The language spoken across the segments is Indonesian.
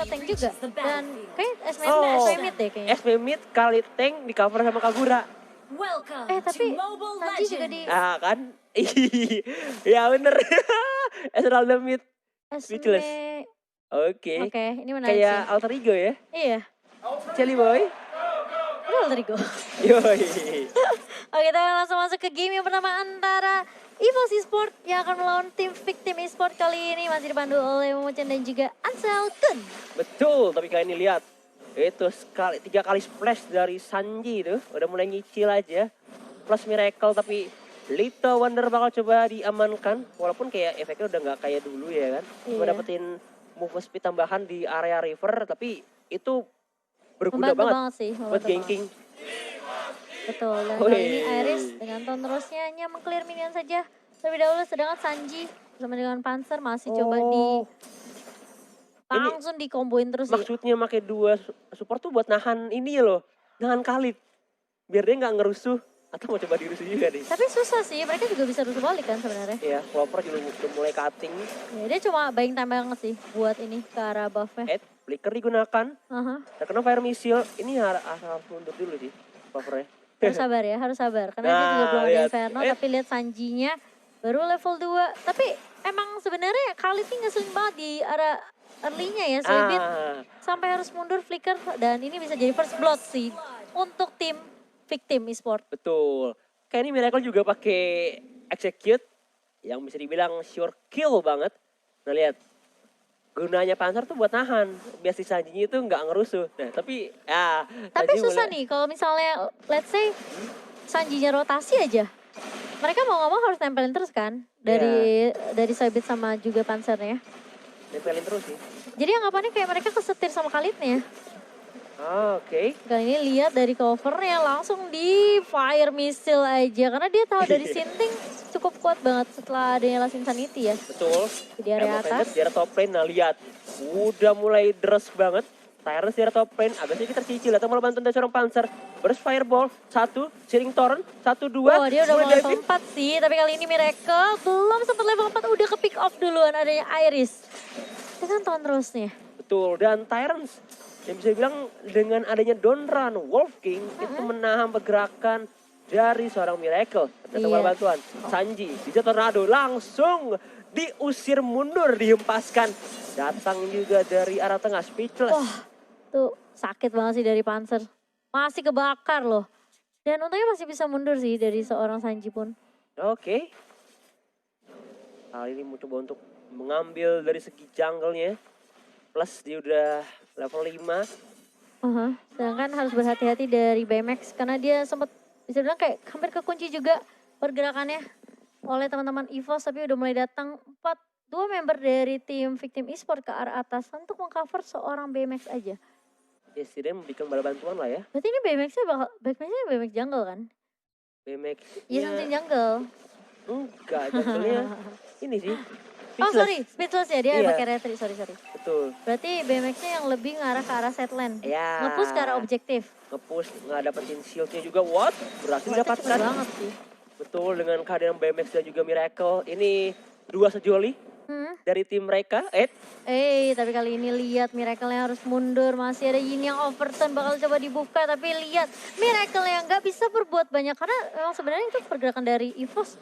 tank juga. Dan kayak SV mid deh kayaknya. SV mid kali tank di cover sama Kagura. Tapi Sanji juga di Kan? Ya bener. Esmeralda mid. Speechless. Oke, ini menarik kayak sih. alter ego ya? Iya. Jelly Boy. Ini alter ego. Yoi. Oke, kita langsung masuk ke game yang pertama antara EVOS Esports yang akan melawan tim Victim Esports kali ini. Masih dipandu oleh Momochan dan juga Ansel Kun. Betul, tapi kali ini lihat. Itu 3 kali splash dari Sanji itu. Udah mulai nyicil aja. Plus Miracle tapi Little Wonder bakal coba diamankan. Walaupun kayak efeknya udah nggak kayak dulu ya kan. Cuma dapetin move speed tambahan di area river. Tapi itu berguna banget sih, buat ganking. Betul, dan kali ini Iris dengan Thunderous-nya hanya meng-clear minion saja terlebih dahulu, sedangkan Sanji bersama dengan Panzer masih coba langsung dikomboin terus. Maksudnya pakai 2 support tuh buat nahan ini loh, nahan Khalid. Biar dia nggak ngerusuh, atau mau coba dirusuh juga nih. Tapi susah sih, mereka juga bisa rusuh balik kan sebenarnya. Iya, Clover juga udah mulai cutting. Ya, dia cuma buying time banget sih buat ini ke arah buff-nya. Flicker digunakan, terkena fire missile, ini harus mundur dulu sih Clovernya. Harus sabar. Karena dia juga belum ada Inferno, tapi lihat Sanjinya baru level 2. Tapi emang sebenarnya Khalid ini ngeselin banget di arah early-nya ya, Soybit. Sampai harus mundur flicker, dan ini bisa jadi first blood sih untuk tim Victim Esports. Betul. Kayak ini Miracle juga pakai execute, yang bisa dibilang sure kill banget. Nah lihat, gunanya Panzer tuh buat nahan, biar si Sanjinya itu nggak ngerusuh. Nah tapi susah nih kalau misalnya let's say Sanjinya rotasi aja. Mereka mau nggak mau harus tempelin terus kan dari Soybit sama juga Panzernya. Tempelin terus sih. Jadi anggapannya kayak mereka kesetir sama Khalidnya. Oke. Kali ini lihat dari covernya langsung di fire missile aja, karena dia tahu dari Sinting cukup kuat banget setelah adanya Last Insanity ya. Betul. Di area atas. Di area top lane, nah lihat. Udah mulai deres banget. Tyrants di area top lane, agak sedikit tercicil atau malah bantuan dari seorang Panzer. Burst Fireball, 1, Searing Torrent, 1, 2. Oh dia udah mulai level 4 sih, tapi kali ini Miracle belum sempat level 4 udah ke pick off duluan adanya Iris. Dengan Thunderous-nya. Betul, dan Tyrants yang bisa bilang dengan adanya Donran, Wolf King itu menahan pergerakan dari seorang Miracle. Ternyata bantuan Sanji, bisa Tornado langsung diusir mundur, dihempaskan. Datang juga dari arah tengah, Speechless. Wah, tuh sakit banget sih dari Panzer. Masih kebakar loh. Dan untungnya masih bisa mundur sih dari seorang Sanji pun. Oke. Kali ini mau coba untuk mengambil dari segi jungle-nya. Plus dia udah level 5. Sedangkan harus berhati-hati dari BMX karena dia sempat bisa bilang kayak hampir kekunci juga pergerakannya oleh teman-teman EVOS, tapi udah mulai datang 2 member dari tim Victim Esports ke arah atas untuk mengcover seorang BMX aja. Ya setidaknya memberikan bala bantuan lah ya. Berarti ini BMX-nya BMX jungle kan? BMX. Iya something jungle. Enggak, jungle-nya ini sih. Speechless ya, dia pakai retri, sorry. Betul. Berarti BMX-nya yang lebih ngarah ke arah set lane. Ya. Nge-push ke arah objektif. Nge-push, nggak dapetin shield-nya juga. What? Berarti dapatkan. Banget sih. Betul, dengan kehadiran BMX dan juga Miracle. Ini 2 sejoli dari tim mereka. Tapi kali ini lihat Miracle-nya harus mundur. Masih ada Yin yang overturn bakal coba dibuka. Tapi lihat Miracle yang nggak bisa berbuat banyak. Karena memang sebenarnya itu pergerakan dari EVOS.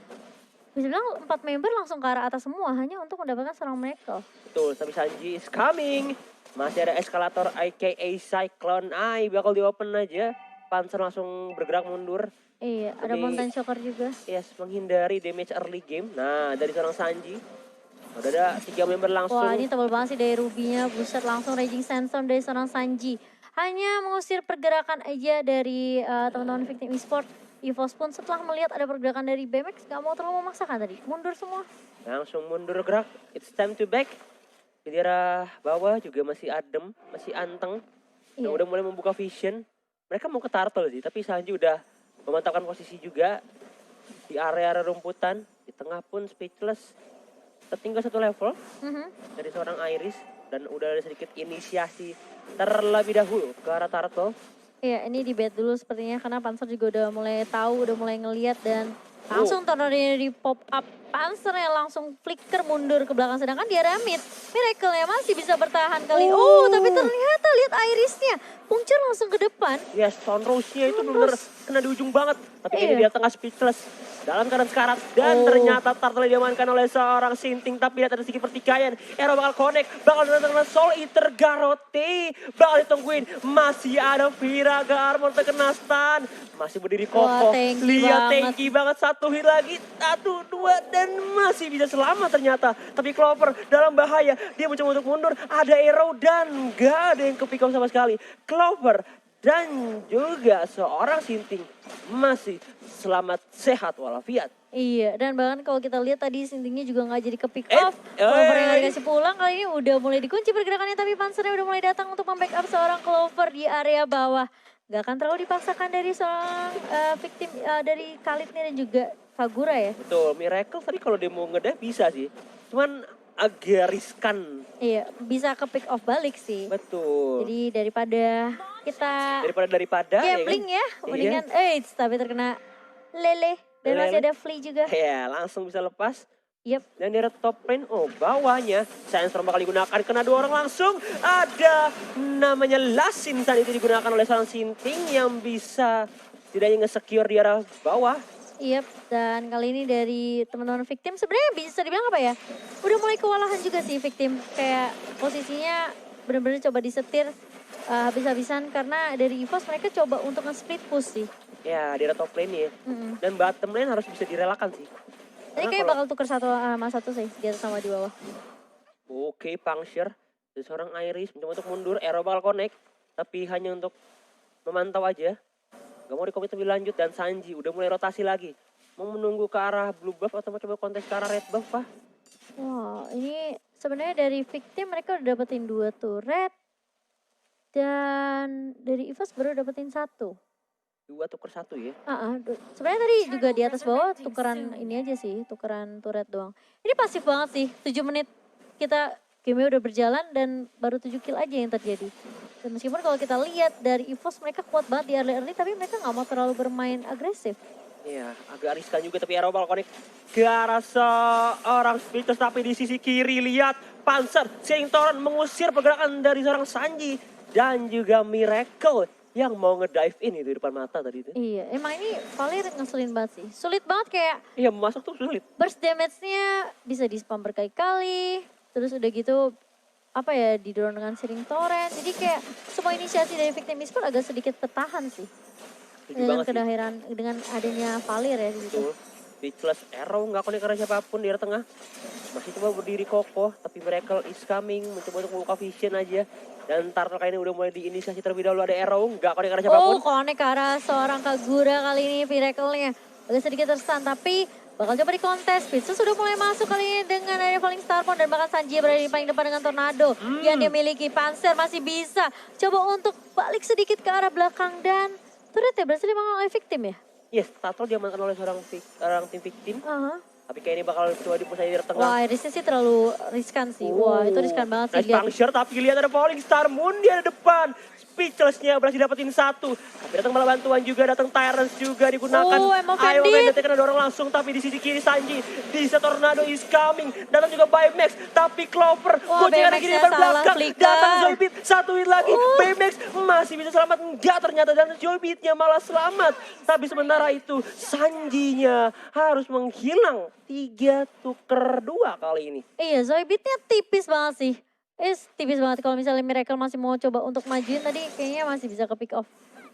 Bisa bilang 4 member langsung ke arah atas semua hanya untuk mendapatkan seorang Miracle. Betul, tapi Sanji is coming. Masih ada eskalator aka Cyclone Eye bakal di open aja. Panzer langsung bergerak mundur. Iya, ada Mountain Shocker juga. Yes, menghindari damage early game. Nah, dari seorang Sanji. Udah ada 3 member langsung. Wah, ini tebal banget sih dari Ruby-nya. Buset, langsung Raging Sandstorm dari seorang Sanji. Hanya mengusir pergerakan aja dari teman-teman Victim Esports. EVOS pun setelah melihat ada pergerakan dari BMX gak mau terlalu memaksakan tadi. Mundur semua. Langsung mundur gerak. It's time to back. Di daerah bawah juga masih adem, masih anteng. Iya. Udah mulai membuka vision. Mereka mau ke turtle sih, tapi Sanji udah memantapkan posisi juga. Di area rumputan. Di tengah pun Speechless. Tertinggal 1 level dari seorang Iris. Dan udah ada sedikit inisiasi terlebih dahulu ke arah turtle. Iya, ini di bed dulu sepertinya karena Panzer juga udah mulai tahu, udah mulai ngeliat dan Langsung tornado di pop up. Panzer yang langsung flicker mundur ke belakang. Sedangkan di area mid, Miracle yang masih bisa bertahan kali. Tapi ternyata lihat Irisnya. Puncur langsung ke depan. Ya, Stone Rose-nya itu benar-benar kena di ujung banget. Tapi ini dia tengah speechless. Dalam keadaan sekarat. Dan ternyata Turtle diamankan oleh seorang Sinting. Tapi lihat ada sedikit pertikaian. Arrow bakal connect. Bakal datang Soul Eater Garrote. Bakal ditungguin. Masih ada Viraga Armor terkena stun. Masih berdiri kokoh. Lihat tanky banget. Satu hit lagi. 1, 2, dan masih bisa selamat ternyata. Tapi Clover dalam bahaya. Dia mencoba untuk mundur. Ada arrow dan gak ada yang kepick up sama sekali. Clover dan juga seorang Sinting masih selamat sehat walafiat. Iya, dan bahkan kalau kita lihat tadi Sintingnya juga nggak jadi ke pick off. Clover yang gak dikasih pulang kali ini udah mulai dikunci pergerakannya. Tapi Panzernya udah mulai datang untuk membackup seorang Clover di area bawah. Gak akan terlalu dipaksakan dari seorang victim dari Khalidnya dan juga Kagura ya. Betul, Miracle tadi kalau dia mau ngedive bisa sih. Cuman agak riskan. Iya, bisa ke pick off balik sih. Betul. Jadi daripada kita gambling ya, mendingan tapi terkena lele dan masih ada Flea juga. Ya, langsung bisa lepas. Yep. Dan di top lane, bawahnya Sandstorm bakal digunakan, kena 2 orang langsung. Ada namanya Lasin saat itu digunakan oleh seorang Sinting yang bisa setidaknya nge-secure di arah bawah. Yep, dan kali ini dari teman-teman victim sebenarnya bisa dibilang apa ya? Udah mulai kewalahan juga sih victim. Kayak posisinya benar-benar coba disetir habis-habisan karena dari EVOS mereka coba untuk nge-split push sih. Ya, di top lane ya. Dan bottom lane harus bisa direlakan sih. Jadi kayak bakal tuker satu sama satu sih, di atas sama di bawah. Oke, Puncture. Dari seorang Iris mencoba untuk mundur, arrow bakal connect. Tapi hanya untuk memantau aja. Gak mau dikomit lebih lanjut dan Sanji udah mulai rotasi lagi. Mau menunggu ke arah blue buff atau mau coba kontes ke arah red buff, Pak? Wah, ini sebenarnya dari victim mereka udah dapetin 2 turret. Dan dari EVOS baru dapetin 1. 2 tuker 1 ya? Sebenarnya tadi juga di atas bawah tukeran ini aja sih, tukeran turret doang. Ini pasif banget sih, 7 menit kita game udah berjalan dan baru 7 kill aja yang terjadi. Dan meskipun kalau kita lihat dari EVOS mereka kuat banget di early tapi mereka nggak mau terlalu bermain agresif. Iya, agak riskan juga tapi arrow bakal connect ke arah seorang Speechless. Tapi di sisi kiri lihat Panzer, Singtoran mengusir pergerakan dari seorang Sanji dan juga Miracle yang mau ngedive in itu di depan mata tadi itu. Iya, emang ini Valir ngeselin banget sih. Sulit banget kayak. Iya, masuk tuh sulit. Burst damage-nya bisa di spam berkali-kali. Terus udah gitu didorong dengan Searing Torrent. Jadi kayak semua inisiasi dari victim esport agak sedikit tertahan sih. Dengan kedahiran, dengan adanya Valir ya di situ. Speechless arrow nggak connect ke siapapun di arah tengah. Masih coba berdiri kokoh, tapi Miracle is coming. Mencoba untuk membuka vision aja. Dan Turtle kali ini udah mulai diinisiasi terlebih dahulu. Ada arrow, nggak connect ke arah siapapun. Connect ke arah seorang Kagura kali ini Miracle-nya. Agak sedikit terstun, tapi bakal coba di kontes. Pitsus sudah mulai masuk kali ini dengan ada Falling Starborn dan bahkan Sanji berada di paling depan dengan Tornado yang dia miliki. Panzer masih bisa coba untuk balik sedikit ke arah belakang dan turret ya berhasil dimanggil oleh victim ya? Yes, Turtle diamankan oleh seorang tim victim. Tapi kayak ini bakal coba dipush di tengah. Wah, Irisnya sih terlalu riskan sih. Wah, itu riskan banget sih. Nice puncture, tapi lihat ada Falling Star Moon di depan. Speechless-nya berhasil dapetin 1. Tapi datang malah bantuan juga, datang Tyrants juga digunakan. Ayo Bandit kena dorong langsung, tapi di sisi kiri Sanji. Bisa Tornado is coming. Datang juga Baymax, tapi Clover. Kucing lagi di depan belakang. Datang Zoidbeat, 1 hit lagi. Baymax masih bisa selamat. Enggak ternyata, dan Zoidbeat-nya malah selamat. Tapi sementara itu Sanjinya harus menghilang. 3 tuker 2 kali ini. Iya, Zoidbeat-nya tipis banget sih. Tipis banget kalau misalnya Miracle masih mau coba untuk majuin tadi kayaknya masih bisa ke pick off.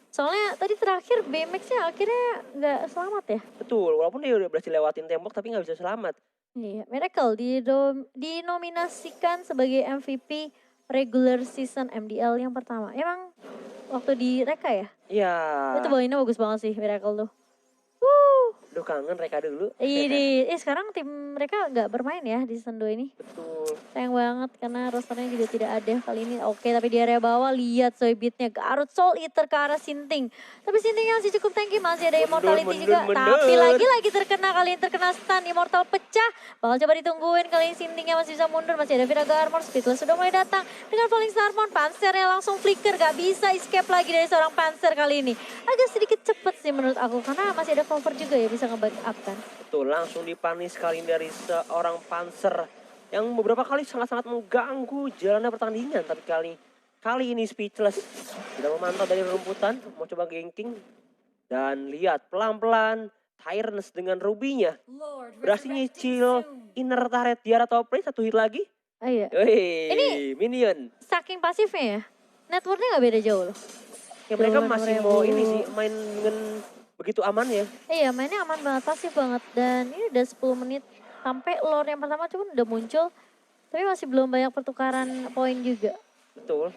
Soalnya tadi terakhir BMX-nya akhirnya nggak selamat ya. Betul, walaupun dia udah berhasil lewatin tembok tapi nggak bisa selamat. Iya, Miracle dinominasikan sebagai MVP regular season MDL yang pertama. Emang waktu di Reka ya? Iya. Itu bawainnya bagus banget sih Miracle tuh. Duh, kangen Reka dulu. Sekarang tim mereka nggak bermain ya di season 2 ini. Betul. Sayang banget karena rosternya juga tidak ada kali ini. Oke, tapi di area bawah lihat Zoidbeat-nya Garut Soul Eater ke arah Sinting. Tapi Sintingnya masih cukup tanky, masih ada Immortality juga. Tapi lagi-lagi terkena, kali ini terkena stun. Immortal pecah. Bakal coba ditungguin, kali ini Sintingnya masih bisa mundur. Masih ada Viraga Armor, Speedless sudah mulai datang. Dengan Falling Starborn, Panzernya langsung flicker. Gak bisa escape lagi dari seorang Panzer kali ini. Agak sedikit cepet sih menurut aku karena masih ada cover juga ya. Bisa bisa nge-backup kan. Betul, langsung dipanis kali ini dari seorang Panzer yang beberapa kali sangat-sangat mengganggu jalannya pertandingan. Tapi kali ini Speechless sudah memantau dari rumputan, mau coba ganking. Dan lihat pelan-pelan Tyrants dengan Ruby-nya berhasil nyicil inner turret Diara top lane, satu hit lagi. Oh iya. Wih, Ini minion. saking pasifnya ya, networknya nggak beda jauh loh. Ya mereka 26.000. masih mau ini sih, main dengan begitu aman ya. Iya, mainnya aman banget, pasif banget. Dan ini udah 10 menit sampai lore yang pertama cuman udah muncul. Tapi masih belum banyak pertukaran poin juga. Betul.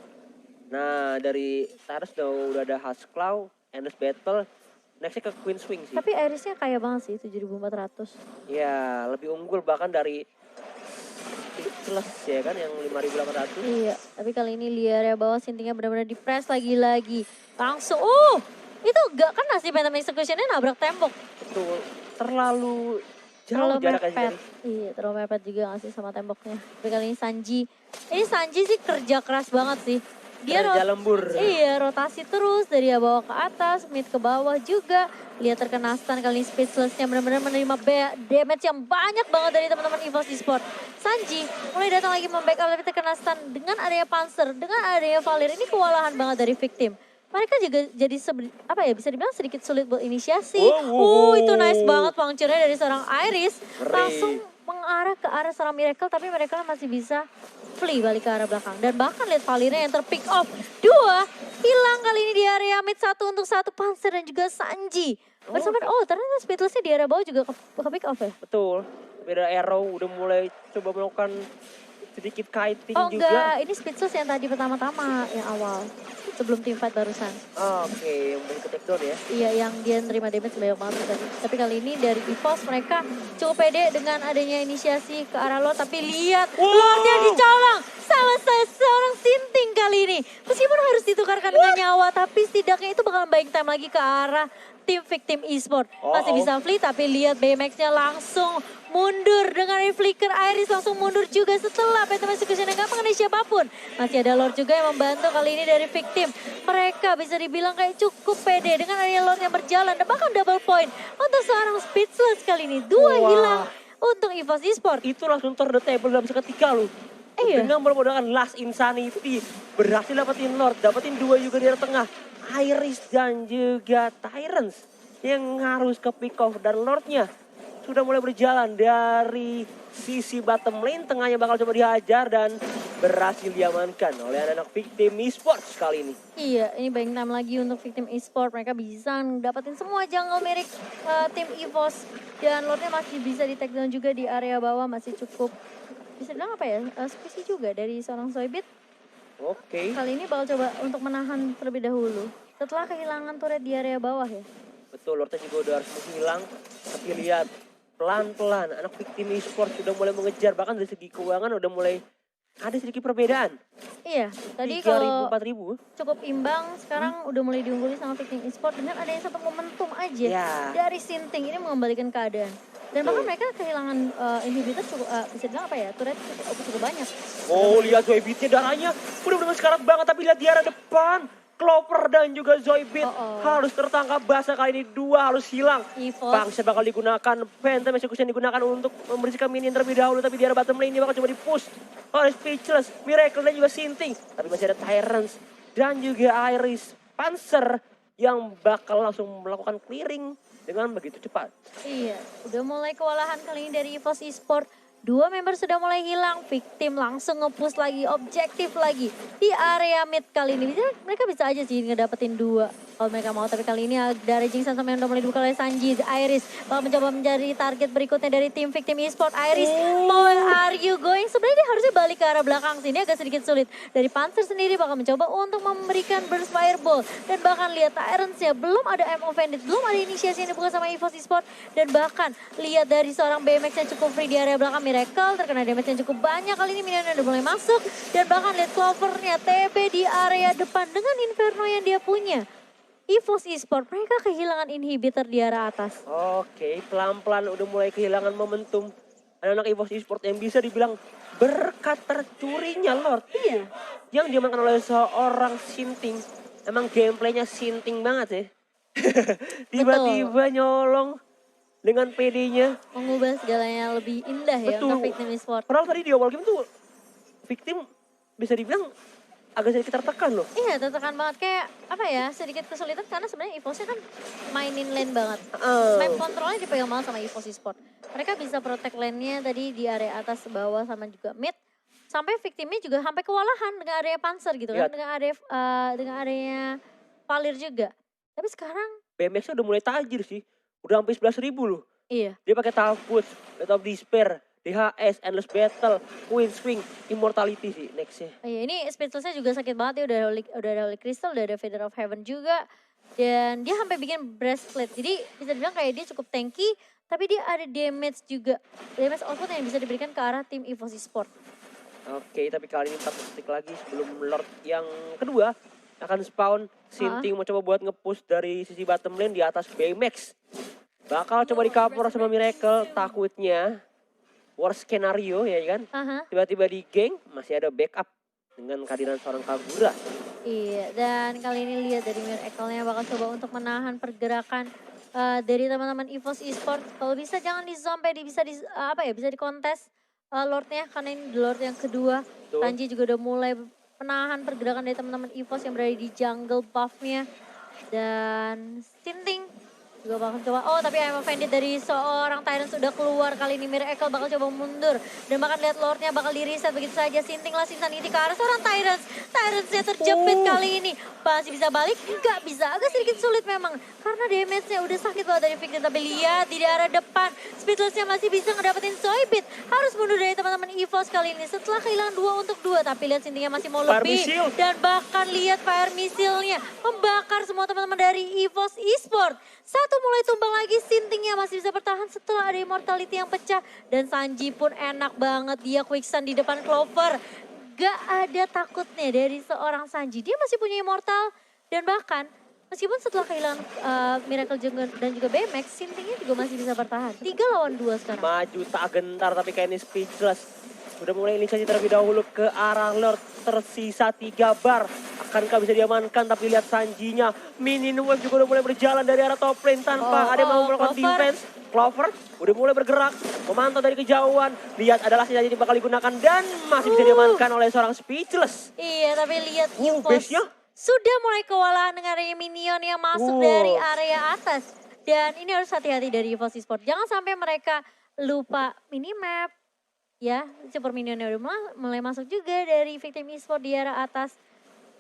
Nah dari Tyrants udah ada Husklow, Endless Battle. Nextnya ke Queen Swing sih. Tapi Irisnya kaya banget sih, 7.400. Ya, lebih unggul bahkan dari Speechless ya kan yang 5.800. Iya, tapi kali ini Liara bawah Sintingnya benar-benar di-press lagi-lagi. Langsung, itu gak kan nasib Phantom Execution-nya nabrak tembok. Betul, terlalu jauh jaraknya mepet. Iya, terlalu mepet juga gak sih sama temboknya. Tapi kali ini Sanji sih kerja keras banget sih. Dia kerja lembur. Iya, rotasi terus dari bawah ke atas, mid ke bawah juga. Lihat terkena stun kali ini Speechless-nya benar-benar menerima damage yang banyak banget dari teman-teman EVOS Esports. Sanji mulai datang lagi membackup tapi terkena stun dengan adanya Panzer, dengan adanya Valir. Ini kewalahan banget dari victim. Mereka juga jadi bisa dibilang sedikit sulit buat inisiasi. Itu nice banget puncture-nya dari seorang Iris. Langsung mengarah ke arah seorang Miracle, tapi Miracle masih bisa flee balik ke arah belakang. Dan bahkan lihat Valirnya yang terpick off. 2 hilang kali ini di area mid 1 untuk 1 Panzer dan juga Sanji. Bersamaan, ternyata Speechless-nya di area bawah juga ke pick off ya? Betul, beda Arrow udah mulai coba melakukan sedikit kiting juga. Enggak, ini Speechless yang tadi pertama-tama, yang awal. Sebelum team fight barusan. Oke, yang balik ke take down ya. Iya, yang dia nerima damage banyak banget tadi. Tapi kali ini dari EVOS mereka cukup pede dengan adanya inisiasi ke arah Lord. Tapi lihat, Lordnya dicolong sama seorang Sinting kali ini. Meskipun harus ditukarkan dengan nyawa, tapi setidaknya itu bakalan buying time lagi ke arah tim victim eSport. Masih bisa flee, tapi lihat BMX-nya langsung mundur dengan flicker. Iris langsung mundur juga setelah Phantom Execution yang gak mengenai siapapun. Masih ada Lord juga yang membantu kali ini dari victim. Mereka bisa dibilang kayak cukup pede dengan adanya Lord yang berjalan. Dan bahkan double point untuk seorang Speechless kali ini. 2 hilang untuk EVOS Esports. Itu langsung turn the table dalam seketika loh. Iya. Dengan bermodalkan Last Insanity. Berhasil dapetin Lord, dapetin 2 juga di tengah. Iris dan juga Tyrants yang harus ke pick off. Dan Lordnya sudah mulai berjalan dari sisi bottom lane. Tengahnya bakal coba dihajar dan berhasil diamankan oleh anak-anak victim esports kali ini. Iya, ini buying time lagi untuk victim esports. Mereka bisa dapetin semua jungle milik tim EVOS. Dan Lordnya masih bisa di take down juga di area bawah. Masih cukup, bisa bilang apa ya, spesi juga dari seorang Zoibit. Oke. Kali ini bakal coba untuk menahan terlebih dahulu. Setelah kehilangan turret di area bawah ya. Betul, Lordnya juga udah harus menghilang. Tapi lihat, pelan-pelan anak victim esports sudah mulai mengejar. Bahkan dari segi keuangan udah mulai ada sedikit perbedaan. Iya, tadi 3.000, kalau 4.000. cukup imbang, sekarang udah mulai diungguli sama victim esports. Dengan adanya satu momentum aja dari Sinting ini mengembalikan keadaan. Dan bahkan mereka kehilangan inhibitor cukup, bisa bilang apa ya, turret cukup banyak. Lihat Zoibitnya darahnya udah benar-benar sekarat banget. Tapi lihat di arah depan. Clover dan juga Zoibit harus tertangkap basah kali ini. 2 harus hilang. Bangsa bakal digunakan, Phantom Execution digunakan untuk membersihkan minion terlebih dahulu. Tapi di arah bottom lane ini bakal coba di-push oleh Speechless, Miracle dan juga Sinting. Tapi masih ada Tyrants dan juga Iris Panzer yang bakal langsung melakukan clearing dengan begitu cepat. Iya, udah mulai kewalahan kali ini dari EVOS Esports. 2 member sudah mulai hilang, victim langsung nge-push lagi, objektif lagi di area mid kali ini. Mereka bisa aja sih ngedapetin 2 kalau mereka mau. Tapi kali ini ada Raging Sun sama yang udah mulai dibuka oleh Sanji. Iris bakal mencoba menjadi target berikutnya dari tim victim eSport. Iris, where are you going? Sebenarnya dia harusnya balik ke arah belakang sini, agak sedikit sulit. Dari Panzer sendiri bakal mencoba untuk memberikan burst fireball. Dan bahkan lihat Tyrants-nya belum ada M offended, belum ada inisiasi yang dibuka sama EVOS Esports. Dan bahkan lihat dari seorang BMX yang cukup free di area belakang. Miracle terkena damage yang cukup banyak kali ini, minionnya udah mulai masuk. Dan bahkan lihat Clover-nya TB di area depan dengan Inferno yang dia punya. EVOS Esports mereka kehilangan inhibitor di arah atas. Oke, pelan-pelan udah mulai kehilangan momentum. Anak-anak EVOS Esports yang bisa dibilang berkat tercurinya Lord. Iya. Yang diamankan oleh seorang Sinting. Emang gameplaynya Sinting banget ya. Tiba-tiba nyolong dengan PD-nya. Mengubah segalanya lebih indah ya Betul. untuk Victim Esports. Padahal tadi di awal game tuh Victim bisa dibilang agak sedikit tertekan loh. Iya, tertekan banget kayak apa ya, sedikit kesulitan karena sebenarnya EVOS-nya kan mainin lane banget. Map kontrolnya dipegang banget sama EVOS Esports. Mereka bisa protect lane-nya tadi di area atas, bawah sama juga mid. Sampai victimnya juga sampai kewalahan dengan area Panzer gitu kan, dengan areanya Valir juga. Tapi sekarang BMX-nya udah mulai tajir sih. Udah hampir 11.000 loh. iya. Dia pakai Talfoot, Death of Despair, DHS, Endless Battle, Queen Swing, Immortality sih nextnya. Iya, ini Speechless-nya juga sakit banget ya, udah ada Holy Crystal, udah ada Feather of Heaven juga. Dan dia sampai bikin breastplate. Jadi bisa dibilang kayak dia cukup tanky, tapi dia ada damage juga. Damage output yang bisa diberikan ke arah tim EVOS Esports. Oke, tapi kali ini 4 detik lagi sebelum Lord yang kedua akan spawn. Sinting mau coba buat nge-push dari sisi bottom lane di atas BMX. Bakal coba di-cover sama Miracle, takutnya worst scenario ya kan. Tiba-tiba di geng masih ada backup dengan kehadiran seorang Kagura. Iya, dan kali ini lihat dari Miracle-nya bakal coba untuk menahan pergerakan dari teman-teman EVOS Esports. Kalau bisa jangan sampai bisa dikontes Lord-nya karena ini Lord yang kedua. Sanji juga udah mulai menahan pergerakan dari teman-teman EVOS yang berada di jungle buff-nya. Dan Sinting juga bakal coba, tapi I'm offended dari seorang Tyrant sudah keluar. Kali ini Miracle bakal coba mundur. Dan bahkan lihat Lordnya bakal di-reset begitu saja. Sinting lah Insanity ke arah seorang Tyrant. Tyrantsnya terjepit kali ini. Masih bisa balik? Enggak bisa, agak sedikit sulit memang. Karena damage-nya udah sakit banget dari Victim. Tapi lihat di arah depan, Speedless-nya masih bisa ngedapetin Soybit. Harus mundur dari teman-teman EVOS kali ini setelah kehilangan 2 untuk 2. Tapi lihat Sintingnya masih mau lebih. Dan bahkan lihat Fire Missile-nya membakar semua teman-teman dari EVOS Esports. Satu mulai tumbang lagi, Sintingnya masih bisa bertahan setelah ada Immortality yang pecah. Dan Sanji pun enak banget, dia quicksand di depan Clover. Gak ada takutnya dari seorang Sanji, dia masih punya Immortal. Dan bahkan meskipun setelah kehilangan Miracle dan juga BMX, Sintingnya juga masih bisa bertahan. 3 lawan 2 sekarang. Maju tak gentar tapi kayak ini Speechless. Sudah mulai inisiasi terlebih dahulu ke arah Lord, tersisa 3 bar. Akankah bisa diamankan, tapi lihat Sanjinya. Minion Wave juga udah mulai berjalan dari arah top lane tanpa ada yang mau melakukan defense. Clover udah mulai bergerak, memantau dari kejauhan. Lihat adalah senjata ini bakal digunakan dan masih bisa diamankan oleh seorang Speechless. Iya, tapi lihat EVOS sudah mulai kewalahan dengan area minion yang masuk dari area atas. Dan ini harus hati-hati dari EVOS Esports. Jangan sampai mereka lupa minimap. Ya, super minionnya udah mulai masuk juga dari Victim Esports di area atas.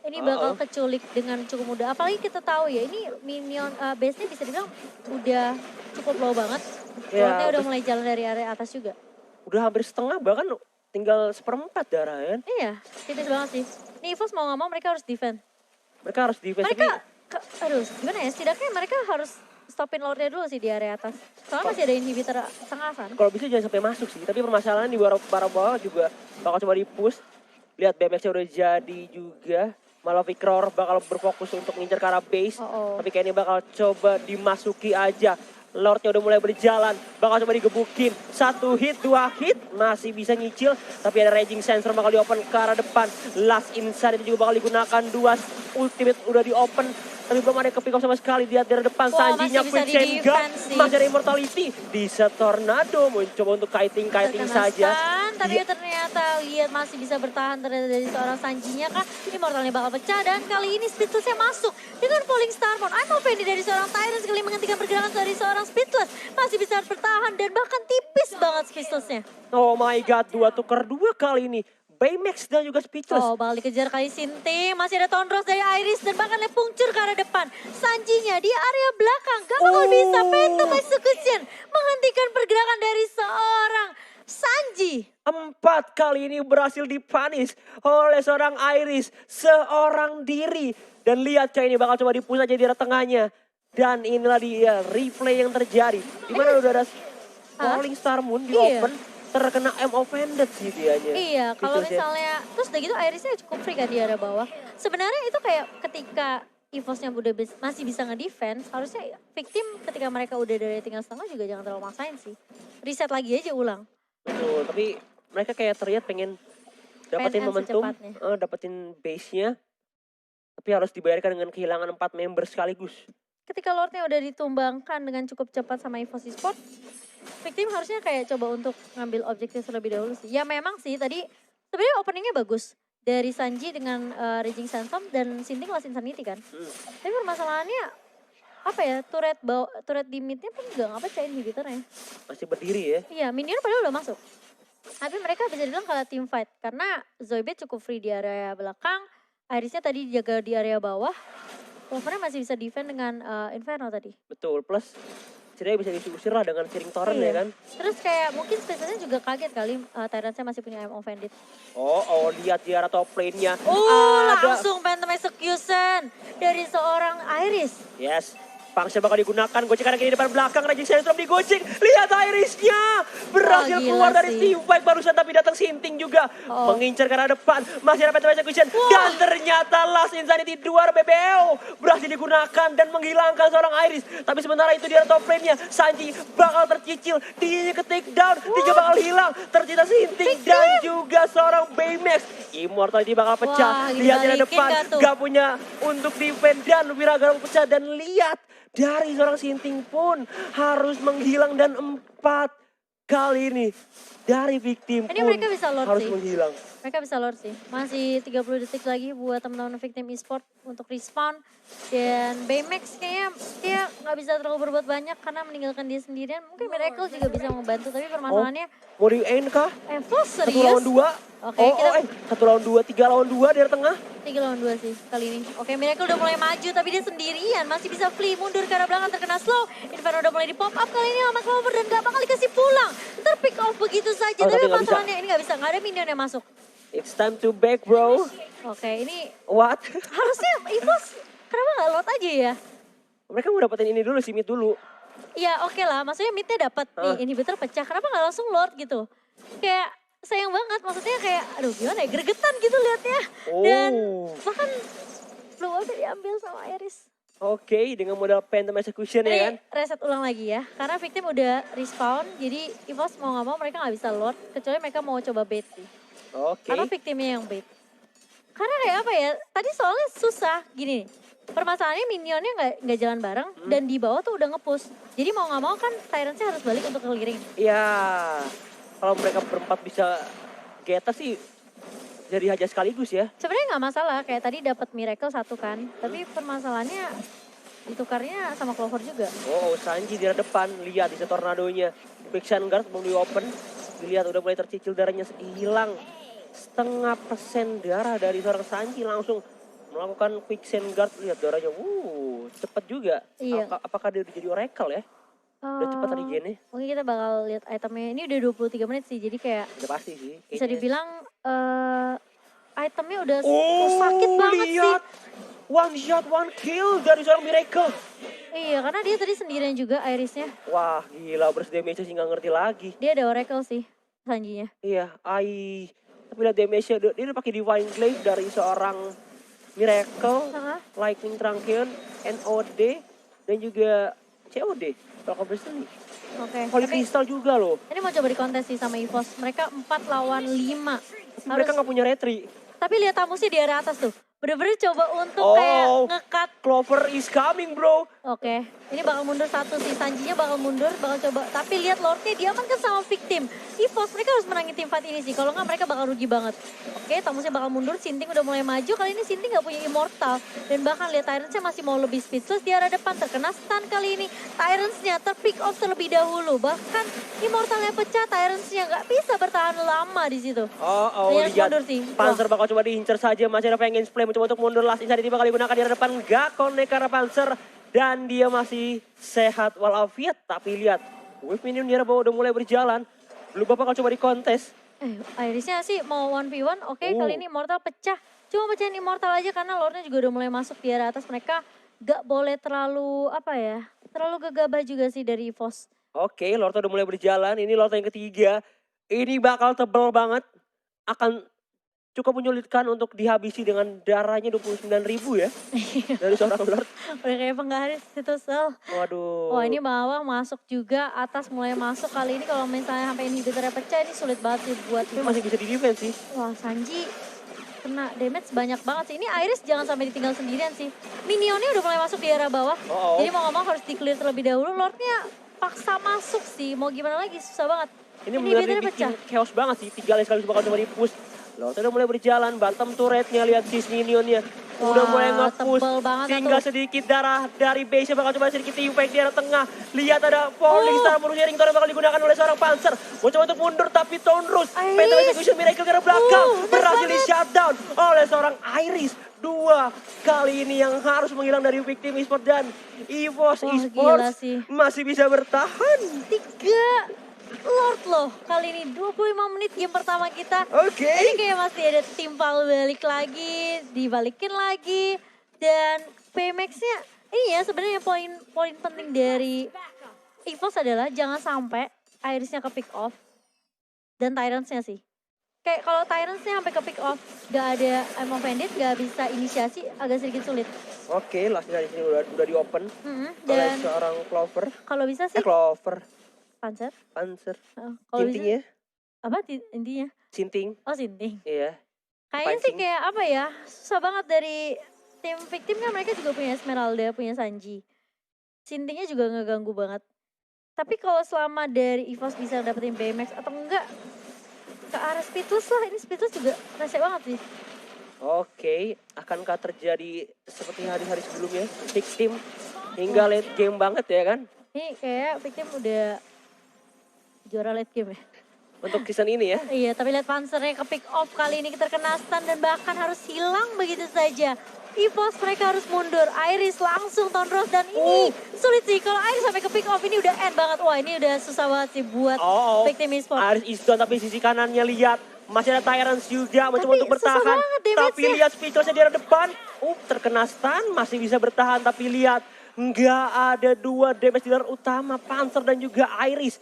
Ini bakal keculik dengan cukup mudah. Apalagi kita tahu ya, ini minion base-nya bisa dibilang udah cukup low banget. Lordnya udah mulai jalan dari area atas juga. Udah hampir setengah, bahkan tinggal 1/4 darah kan. Iya, tipis banget sih. Nih EVOS mau gak mau mereka harus defend. Mereka harus defense. Gimana ya, setidaknya mereka harus stopin Lordnya dulu sih di area atas. Soalnya masih ada inhibitor Sangasan. Kalau bisa jangan sampai masuk sih, tapi permasalahan di bawah juga bakal coba di-push. Lihat BMX-nya udah jadi juga. Malah Victor bakal berfokus untuk ngincer ke arah base. Tapi kayaknya bakal coba dimasuki aja. Lordnya udah mulai berjalan, bakal coba digebukin. 1 hit, 2 hit, masih bisa nyicil. Tapi ada Raging Sensor bakal di-open ke arah depan. Last Insight itu juga bakal digunakan, 2 ultimate udah di-open. Tapi belum ada ke-pick up sama sekali, lihat dari depan. Sanjinya Quicksand Guard, masih ada Immortality. Bisa Tornado, mau coba untuk kiting saja. Tapi ternyata lihat masih bisa bertahan dari seorang Sanjinya kah. Immortalnya bakal pecah dan kali ini Speechless-nya masuk dengan Falling Starmon. I'm offended dari seorang Tyrant sekali menghentikan pergerakan dari seorang Speechless. Masih bisa bertahan dan bahkan tipis banget Speechless-nya. Oh my god, 2 tuker 2 kali ini. Baymax dan juga Speechless. Bakal dikejar kali Sinting. Masih ada Tondros dari Iris dan bahkan Pungcur ke arah depan. Sanjinya di area belakang. Gak bakal bisa Phantom Execution menghentikan pergerakan dari seorang Sanji. 4 kali ini berhasil dipanis oleh seorang Iris. Seorang diri. Dan lihat kayak ini bakal coba dipush aja di arah tengahnya. Dan inilah dia replay yang terjadi. Dimana udah ada Falling Star Moon di open. Terkena offended sih dianya. Iya, kalau misalnya, terus udah gitu Irisnya cukup free kan di area bawah. Sebenarnya itu kayak ketika EVOS-nya udah masih bisa ngedefense, harusnya victim ketika mereka udah dari tinggal setengah juga jangan terlalu maksain sih. Reset lagi aja ulang. Betul, tapi mereka kayak terlihat pengen dapetin momentum, dapetin base-nya. Tapi harus dibayarkan dengan kehilangan 4 member sekaligus. ketika Lordnya udah ditumbangkan dengan cukup cepat sama EVOS Esports, Victim harusnya kayak coba untuk ngambil objektif terlebih dahulu sih. Ya memang sih tadi sebenarnya openingnya bagus. Dari Sanji dengan Raging Sandstorm dan Sinting Lost Insanity kan. Tapi permasalahannya apa ya, turret di midnya pun juga nggak pecah inhibitornya. Masih berdiri ya. Iya, minion padahal udah masuk. Tapi mereka bisa dibilang kalah team fight karena Zoidberg cukup free di area belakang, Irisnya tadi dijaga di area bawah, Clovernya masih bisa defend dengan Inferno tadi. Betul, plus Cirnya bisa diusir lah dengan Searing Torrent ya kan. Terus kayak mungkin Spacesnya juga kaget kali Tyrant-nya masih punya M Offended. Oh lihat di arah top lane-nya. Langsung Phantom Execution dari seorang Iris. Yes. Function bakal digunakan, gocek kanan kiri depan belakang, Raging Sandstorm digocek. Lihat Irisnya berhasil keluar dari team fight barusan, tapi datang Sinting juga. Mengincar ke arah depan, masih ada Phantom Execution. Dan ternyata Last Insanity 2 BBO berhasil digunakan dan menghilangkan seorang Iris. Tapi sementara itu di arah top lane-nya, Sanji bakal tercicil, dia ke take down, tiga bakal hilang. Tercita Sinting dan juga seorang Baymax. Immortality bakal pecah, lihat di arah depan, gak punya untuk defend dan Wiragara pecah. Dan lihat, dari seorang Sinting pun harus menghilang dan 4 kali ini dari Victim ini pun mereka bisa lord harus sih. menghilang. Mereka bisa lord sih. Masih 30 detik lagi buat teman-teman Victim Esports untuk respawn. Dan Baymax kayaknya dia nggak bisa terlalu berbuat banyak karena meninggalkan dia sendirian. Mungkin Miracle juga bisa membantu, tapi permasalahannya mau di end kah? EVOS serius? 1 lawan 2? Oke, kita 1 lawan 2, 3 lawan 2 dari tengah. 3 lawan 2 sih kali ini. Oke, Miracle udah mulai maju tapi dia sendirian. Masih bisa flee mundur ke arah belakang, terkena slow. Inferno udah mulai di pop up kali ini sama Clover dan gak bakal dikasih pulang. Terpick off begitu saja. Tapi masalahnya ini gak bisa, gak ada minion yang masuk. It's time to back bro. Oke, ini What? harusnya EVOS kenapa gak lot aja ya? Mereka mau dapetin ini dulu sih, mid dulu. Iya oke lah, maksudnya midnya dapat nih, inhibitor pecah. Kenapa gak langsung lord gitu? Kayak sayang banget, maksudnya kayak aduh gimana ya, gregetan gitu liatnya. Dan bahkan blue orb diambil sama Iris. Oke, dengan modal Phantom Execution ya kan. Reset ulang lagi ya, karena Victim udah respawn, jadi EVOS mau gak mau mereka gak bisa lord, kecuali mereka mau coba bait sih. Karena Victimnya yang bait. Karena kayak apa ya, tadi soalnya susah, gini nih. Permasalahannya minionnya nggak jalan bareng dan di bawah tuh udah nge-push. Jadi mau nggak mau kan Tyrant-nya harus balik untuk clearing. Iya, kalau mereka berempat bisa Geta sih jadi aja sekaligus ya. Sebenarnya nggak masalah, kayak tadi dapat Miracle 1 kan. Tapi permasalahannya ditukarnya sama Clover juga. Sanji di depan, lihat di tornadonya. Quicksand Guard belum di open, dilihat udah mulai tercicil, darahnya hilang. 0,5% darah dari seorang Sanji langsung melakukan Quicksand Guard, lihat darahnya, cepet juga. Iya. Apakah dia udah jadi Oracle ya? Udah cepet tadi gennya. Mungkin kita bakal lihat itemnya, ini udah 23 menit sih, jadi kayak udah pasti sih. Kayaknya. Bisa dibilang itemnya udah sakit banget lihat. sih. One shot, one kill dari seorang Miracle. Iya, karena dia tadi sendirian juga Irisnya. Wah gila, burst damage sih nggak ngerti lagi. Dia ada Oracle sih, Sanjinya. Iya, tapi lihat damage-nya, dia udah pakai Divine Glaive dari seorang Miracle, Lightning Tranquion, NOD, dan juga COD. Rock Obviously. Oke. Holy Crystal juga loh. Ini mau coba dikontes sih sama EVOS. Mereka 4 lawan 5. Mereka nggak punya retri. Tapi lihat tamusnya di area atas tuh. Bener-bener coba untuk kayak nge-cut. Clover is coming bro. Oke. Ini bakal mundur 1 sih. Sanjinya bakal mundur, bakal coba. Tapi lihat Lordnya diamankan sama Victim. EVOS mereka harus menangin tim fight ini sih. Kalau nggak mereka bakal rugi banget. Oke, tamusnya bakal mundur. Sinting udah mulai maju. Kali ini Sinting nggak punya Immortal. Dan bahkan lihat Tyrants-nya masih mau lebih speedless di arah depan. Terkena stun kali ini. Tyrants-nya terpick off terlebih dahulu. Bahkan Immortalnya pecah. Tyrants-nya nggak bisa bertahan lama di situ. Lihat. Panzer bakal coba diincar saja. Masih ada pengen play mencoba untuk mundur. Last Insanity bakal digunakan di arah depan. Gak connect karena Panzer. Dan dia masih sehat walafiat. Tapi lihat, wave minion di arah bawah udah mulai berjalan. Belum bakal coba dikontes. Irisnya sih mau 1v1. Oke, kali ini Immortal pecah. Cuma pecahin Immortal aja karena Lordnya juga udah mulai masuk di arah atas. Mereka gak boleh terlalu, terlalu gegabah juga sih dari EVOS. Oke, Lord udah mulai berjalan. Ini Lord yang ketiga. Ini bakal tebel banget. Akan cukup menyulitkan untuk dihabisi dengan darahnya 29.000 ya. Dari seorang Lord. Udah kayak penggaris itu Sel. Waduh. Wah ini bawah masuk juga, atas mulai masuk. Kali ini kalau misalnya sampai inhibitornya pecah ini sulit banget sih buat. Tapi masih bisa di defense sih. Wah Sanji kena damage banyak banget sih. Ini Iris jangan sampai ditinggal sendirian sih. Minionnya udah mulai masuk di area bawah. Jadi mau ngomong harus di-clear terlebih dahulu. Lordnya paksa masuk sih. Mau gimana lagi, susah banget. Ini bener-bener bikin chaos banget sih. 3 kali sekali bakal coba di-push. Lordnya udah mulai berjalan. Bottom turretnya, lihat sis minionnya. Udah mulai nge-push. Tinggal sedikit darah dari base-nya bakal coba sedikit impact di arah tengah. Lihat ada Falling Star merusak ringtone yang bakal digunakan oleh seorang Panzer. Mau coba untuk mundur tapi Tonrus. Phantom Execution Miracle dari belakang. Berhasil di shutdown oleh seorang Iris. 2 kali ini yang harus menghilang dari Victim Esports dan EVOS Esports masih bisa bertahan. 3 Lord loh, kali ini 25 menit game pertama kita. Ini kayak masih ada timpal balik lagi, dibalikin lagi. Dan PMX-nya, ini ya sebenarnya poin penting dari EVOS adalah jangan sampai Iris-nya ke pick off. Dan Tyrants-nya sih. Kayak kalau Tyrants-nya sampai ke pick off, gak ada Ammo Bandit, gak bisa inisiasi, agak sedikit sulit. Last dari sini udah di open oleh seorang Clover. Kalau bisa sih. Clover. Panzer. Sinting ya? Apa intinya? Sinting. Oh Sinting. Iya. Kayaknya sih kayak apa ya, susah banget dari tim Victim kan mereka juga punya Esmeralda, punya Sanji. Sintingnya juga ngeganggu banget. Tapi kalau selama dari EVOS bisa dapetin BMX atau enggak, ke arah Speedless lah, ini Speedless juga rese banget sih. Akankah terjadi seperti hari-hari sebelumnya? Victim hingga late game banget ya kan? Ini kayak Victim udah juara late game ya. Untuk season ini ya? Iya, tapi lihat Panzernya ke pick off kali ini terkena stun dan bahkan harus hilang begitu saja. EVOS mereka harus mundur, Iris langsung Tonrus dan ini sulit sih. Kalau Iris sampai ke pick off ini udah end banget. Wah ini udah susah banget sih buat Victim Esports. Iris is down tapi sisi kanannya lihat. Masih ada Tyrants juga mencoba untuk bertahan. Tapi lihat Speedless-nya di arah depan. Terkena stun masih bisa bertahan tapi lihat. Nggak ada 2 damage dealer utama, Panzer dan juga Iris.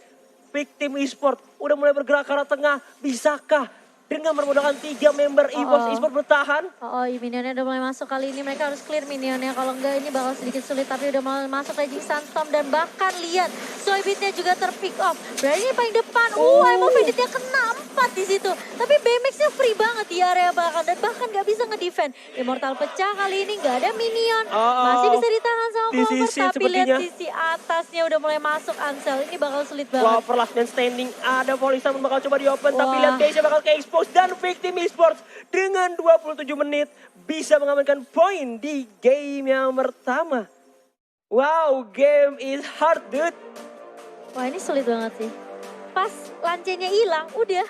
Victim Esports udah mulai bergerak ke arah tengah. Bisakah dengan bermodalkan 3 member EVOS Esports bertahan? Minionnya udah mulai masuk kali ini. Mereka harus clear minionnya. Kalau enggak ini bakal sedikit sulit. Tapi udah mulai masuk Raging Sandstorm. Dan bahkan lihat Soybitnya juga terpick off. Berarti ini paling depan. Ammo Banditnya kena 4 di situ. Tapi BMX-nya free banget di area belakang. Dan bahkan gak bisa ngedefend. Immortal pecah kali ini. Gak ada minion. Masih bisa ditahan sama Clover. Tapi lihat sisi atasnya udah mulai masuk Ansel. Ini bakal sulit banget. Clover last man standing. Ada Falling Star bakal coba di open. Tapi lihat base-nya bakal ke-expose. Dan Victim Esports dengan 27 menit bisa mengamankan poin di game yang pertama. Wow, game is hard dude. Wah ini sulit banget sih. Pas lancenya hilang, udah